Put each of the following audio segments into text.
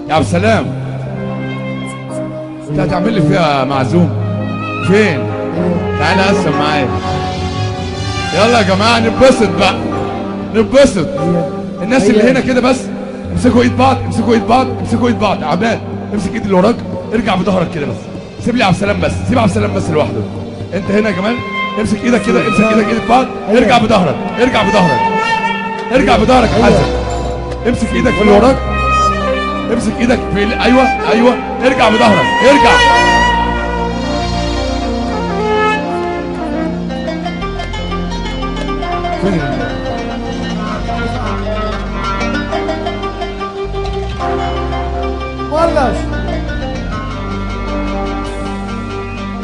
يا عبد السلام، انت هتعمل لي فيها معزوم فين؟ تعالى قسم معايا. يلا يا جماعه نتبسط بقى، نتبسط. الناس اللي هنا كده بس امسكوا ايد بعض، امسكوا ايد بعض، امسكوا ايد بعض. عباد امسك ايد اللي وراك، ارجع بظهرك كده بس. سيب لي عبد السلام بس، سيب عبد السلام بس لوحده. انت هنا يا جمال، امسك ايدك كده، امسك ايدك ايد بعض، ارجع بظهرك، ارجع بظهرك، ارجع بظهرك يا حسن. امسك ايدك في اللي وراك، امسك ايدك في ايوه ايوه، ارجع بظهرك، ارجع. فين ولش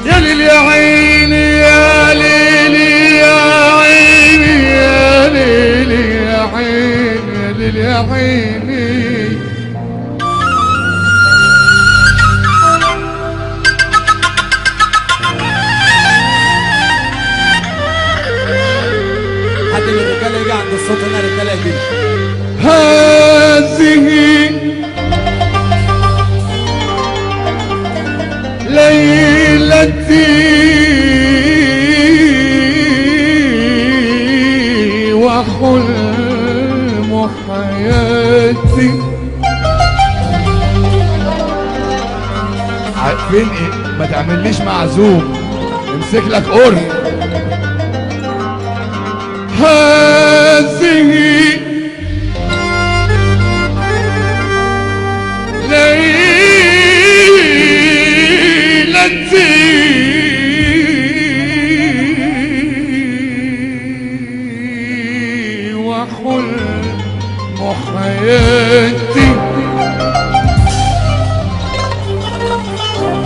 يا ليل يا عيني، يا ليل يا عيني، يا ليل يا عيني، يا ليل يا عيني. حد من الرجاله يجي عند الصوت هنا، الرجاله يجي. هذه ليلتي وحلم حياتي. عارفين ايه؟ ما تعمليش معزوم، امسك لك قرن. هذه ليلتي وحلم حياتي،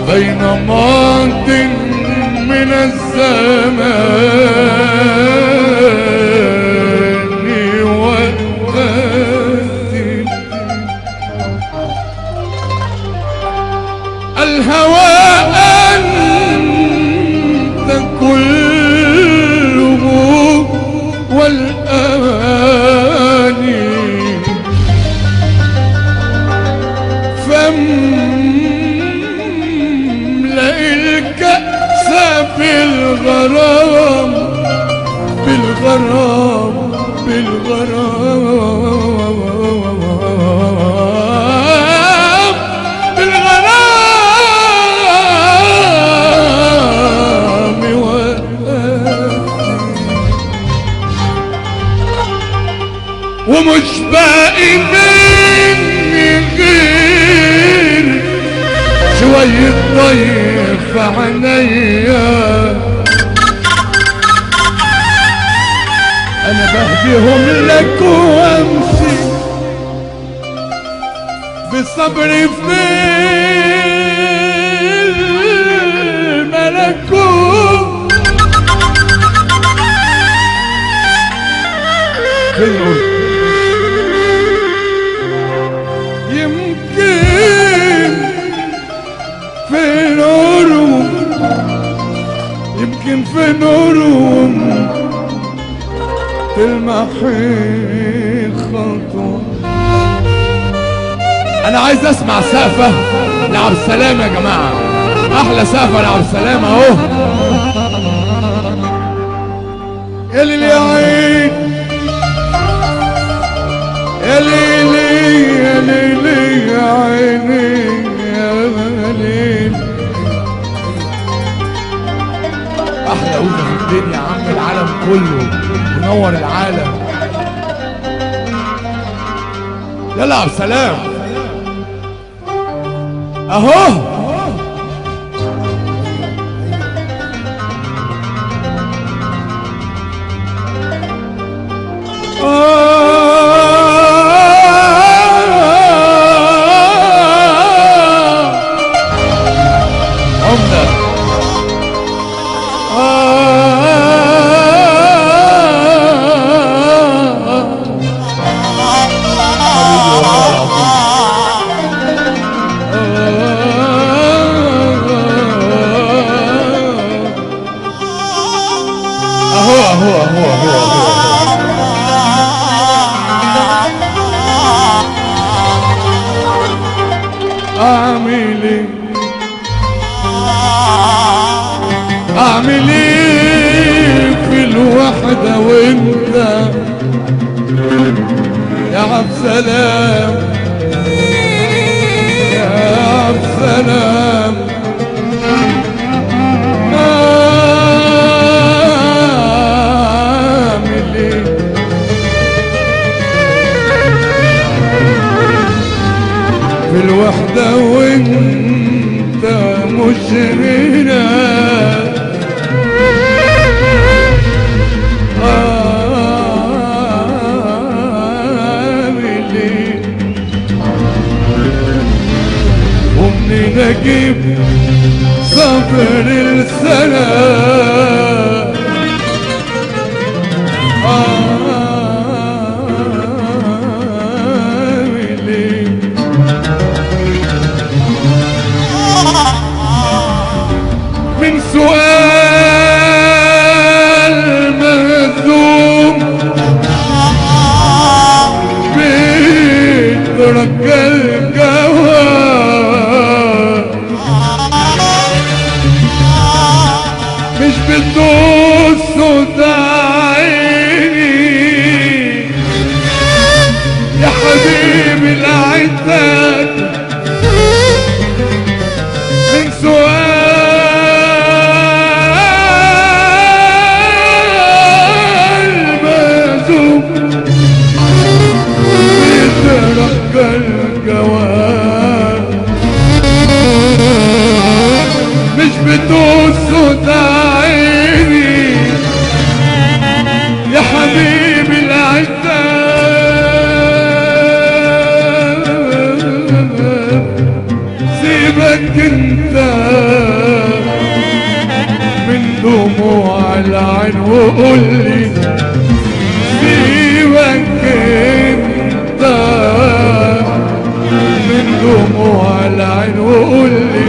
بين ماض من الزمان وآتي. الهوى أنت كله والأماني، فاملأ الكأس بالغرام، بالغرام، بالغرام، بالغرام ومش باقي مني غير شوية ضيق في عينيا. انا بهديهم لك وامشي بالصبر في الملكوت. فين قلت؟ يمكن في نورهم، يمكن في نورهم تلمحي خطوة. انا عايز اسمع سقفة لعبد السلام يا جماعة، احلى سقفة لعبد السلام اهو. يا ليل يا عين، يا ليل يا ليل يا عيني، يا ليل. احلى أغنية في الدنيا يا عم، العالم كله منور العالم. يلا عبد السلام اهو. اعمل ايه في الوحدة وانت يا عبد سلام يا عبد سلام اعمل ايه في الوحدة وانت مش هنا ومنين اجيب صبر السنة اعمل ايه من سؤال مهزوم بيترك الجواب مش بتدوس عيني يا حبيبي لعيتك من سؤال مهزوم بيترك الجواب مش بتدوس عيني يا حبيبي العتاب سيبك انت من دموع العين وقولي سيبك انت من دموع العين وقولي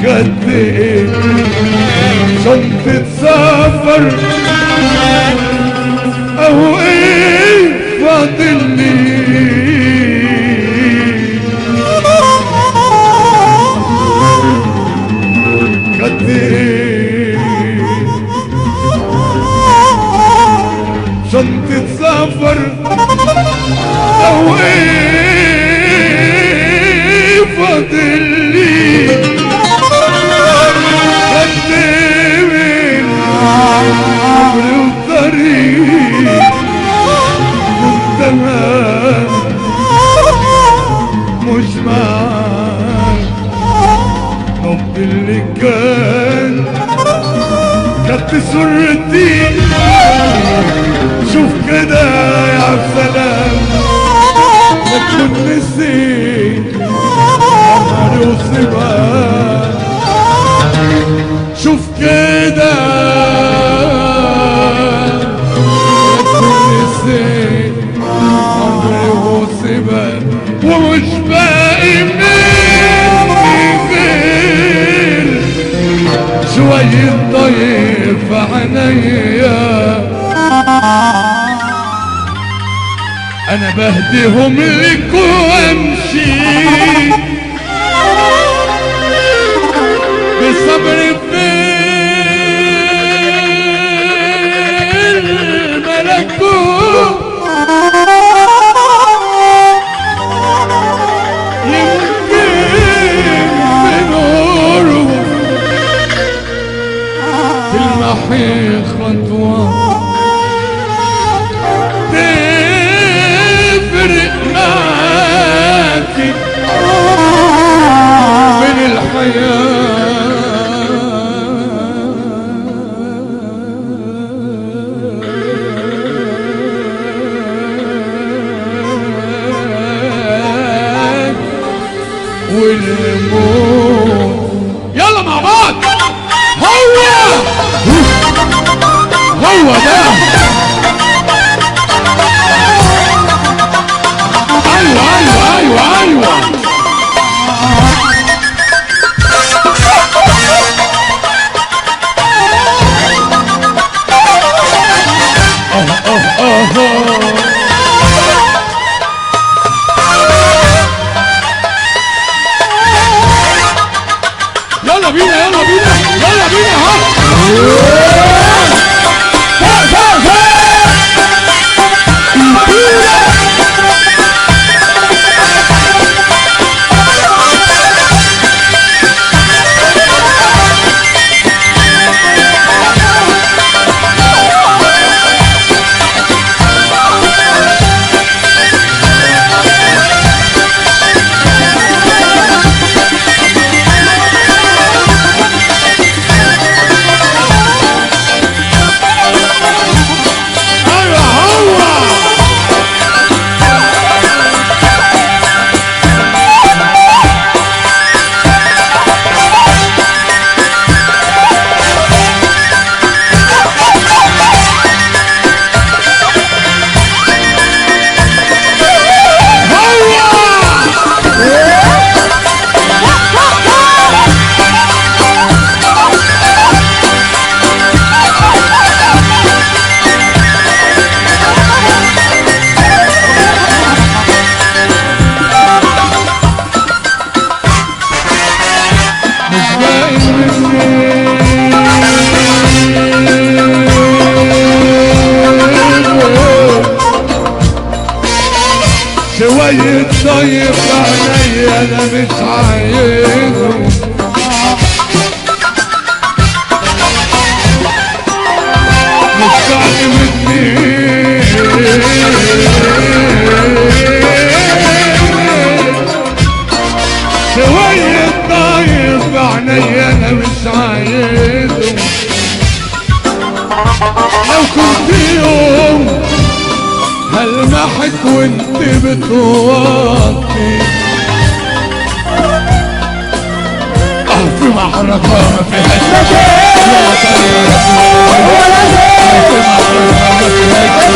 خدت ايه شنطة سفر او ايه فاضل لي خدت ايه شنطة سفر او ايه فاضل لي قدمين عمري وطريق والزمان مش معاك نبض اللي كان خدت صورتي شوف كده يا عبد سلام لا تكون نسيت عمري وصباك شوف كده نسيت عمري وسبك ومش باقي مني غير شوية ضيف في عينيا انا بهديهم لك وامشي بصبر في الملكوت يمكن بنوره تلمحي خطوة تفرق معاكي من الحياة والموت يلا مع بعض هو ده ايوه يلا بينا شوية طيب عيني انا مش عايزه مش فاهم مني شوية طيب عيني انا مش عايزه لو كنت يوم هلمحك وانت بتوطي في محرقة ما فيهاش يا طيرة في محرقة ما فيهاش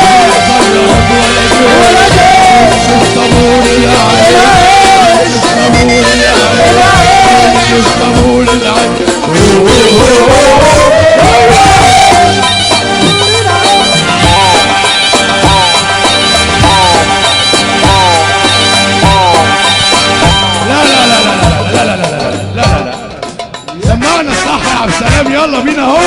يا طيرة الصبور العين الصبور العين الصبور العين سمعنا صح يا عبد السلام يلا بينا هو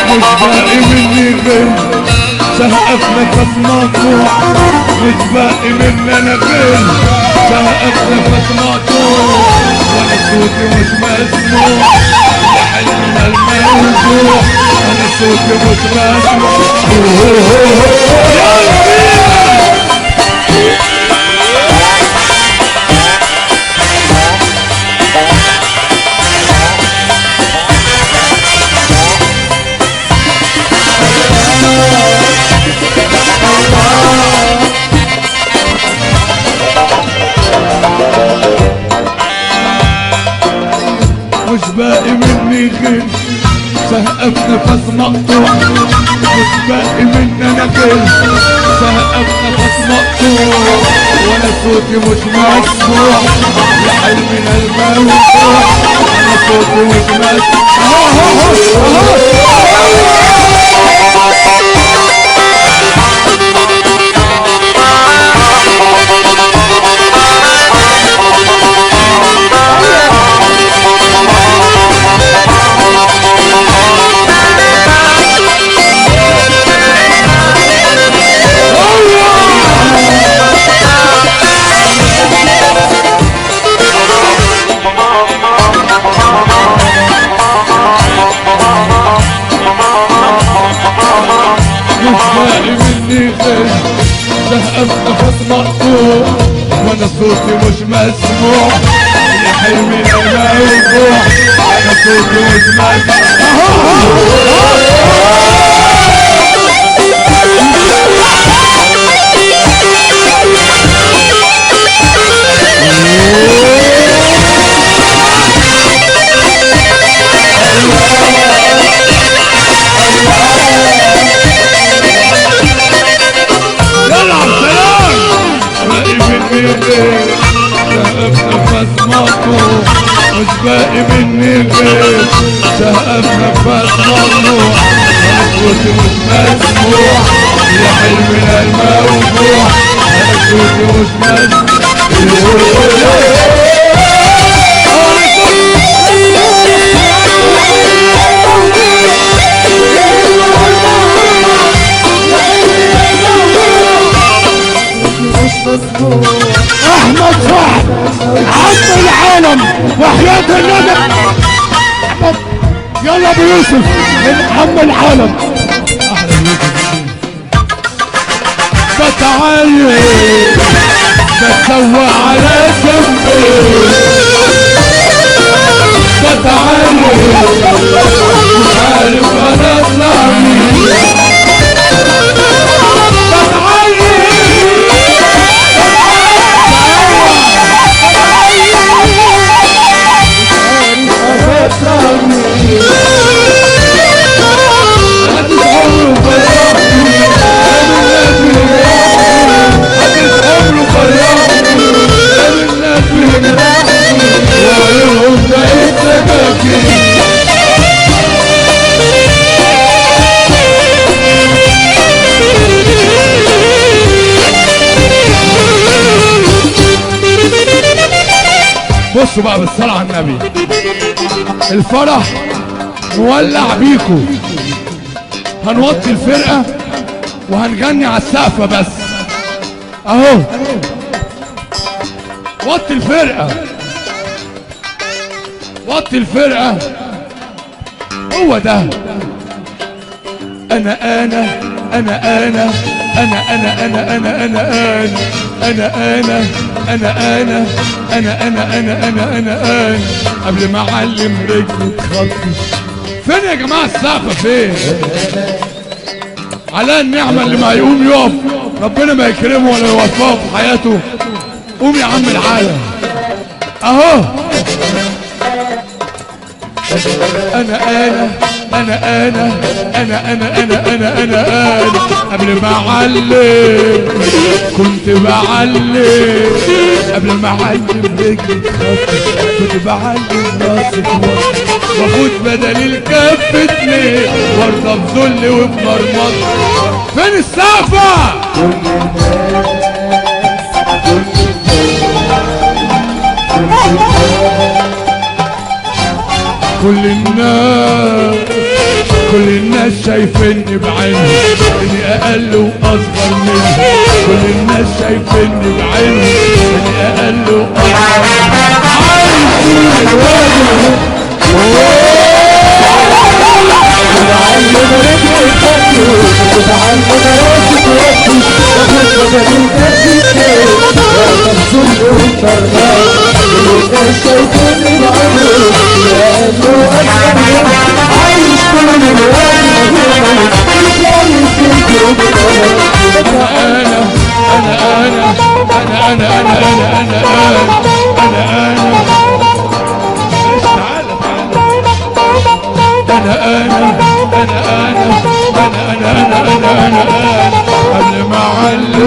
مش باقي مني غير سهقف نفس مقطوع مش باقي مني انا غير سهقف نفس مقطوع وانا صوتي مش مسموع يا حلمنا الموضوع انا صوتي مش مسموع يلا مش باقي مني غير سهقف نفس مقطوع مش باقي مني انا غير سهقف نفس مقطوع وانا صوتي مش مسموع يا حلمنا الموضوع انا صوتي مش مسموع سهقف نفس مقطوع وانا صوتي مش مسموع يا حلمي الموضوع انا صوتي مش مش باقي مني غير سهقف نفس مقطوع انا صوتي مش مسموع يا حلمنا الموضوع انا صوتي مش احمد سعد عم العالم وحياة الندى يلا ابو يوسف عم العالم بتعايش بتسوى على جنبي بتعايش مش عارف انا اطلع مين بصوا بقى بالصلاة على النبي، الفرح مولع بيكو، هنوطي الفرقة وهنغني على السقفة بس اهو. وطي الفرقة، وطي الفرقة، هو ده. انا انا انا انا انا انا انا انا انا انا انا انا انا انا انا انا انا انا قبل ما اعلم رجلي تخطي. فين يا جماعه السقفه فين؟ على النعمه اللي ما يقوم يقف ربنا ما يكرمه ولا يوفقه في حياته. قوم يا عم العالم اهو. انا انا انا انا انا انا انا انا انا قبل ما اعلم كنت بعلم، قبل ما اعلم رجلي تخطي كنت بعلم راسي واخد بدل الكف اتنين وارضى بذل وبمرمط. فين السقفة؟ كل الناس شايفيني بعيني اني اقل واصغر مني، كل الناس شايفيني بعيني اني اقل واصغر قبل ما اعلم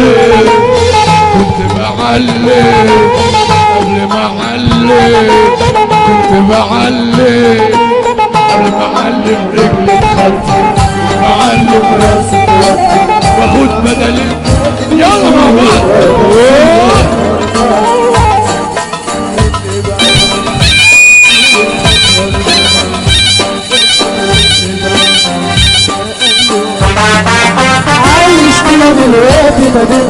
كنت بعلم، قبل ما اعلم كنت بعلم، قبل ما اعلم رجلي تخطي بعلم راسي واخد بدل. يلا مع بعض عايش كده دلوقتي بدل